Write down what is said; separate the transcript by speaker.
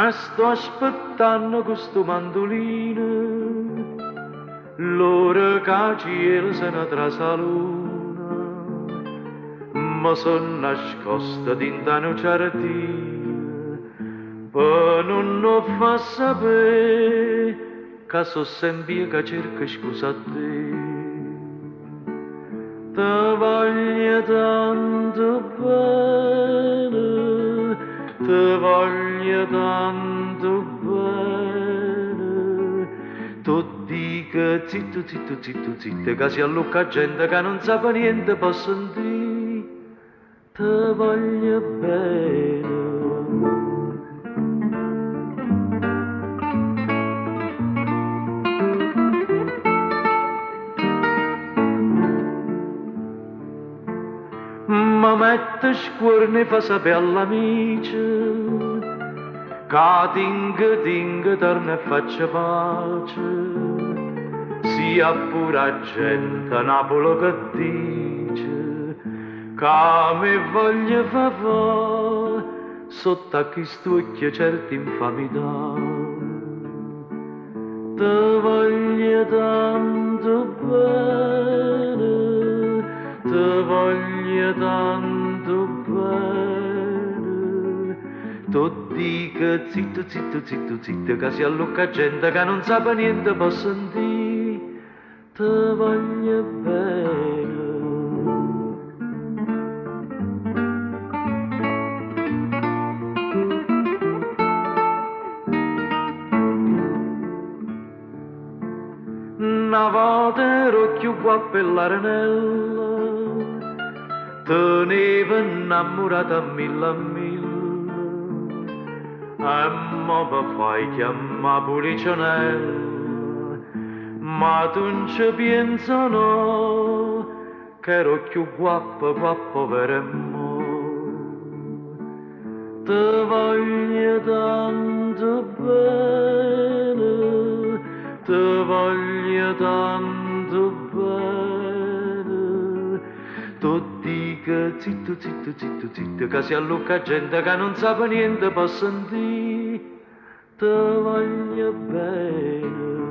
Speaker 1: Ma sto aspettando questo mandolino, l'ora che cielo se ne trasaluna, ma sono nascosta dentro un giardino, per non fa sapere che so sempre che cerco scusa a te. Te voglio tanto bene, te voglio tanto bene. Tu dica zitto, zitto, zitto, zitto, che si allucca gente che non sa niente può sentire. Te voglio bene. Ma mette scuorni fa sapere all'amici che tinga torna e faccia pace, sia pure a gente a Napoli che dice che mi voglio fa sotto a questo occhio certa infamità. Te voglio tanto bene, te voglio tanto bene. Tu dica zitto, zitto, zitto, zitto, che si allucca gente che non sa niente può sentire. Te voglio bene. Una volta ero più guapo e l'arenella, tenevo innamorata a mille, e mo mi fai chiamare Policionella, ma tu non ci penso no, che ero più guapo, guapo per mo. Te voglio tanto bene, te voglio tanto bene. Tu dica zitto, zitto, zitto, zitto, che si allucca gente che non sa niente può sentire. Te voglio bene.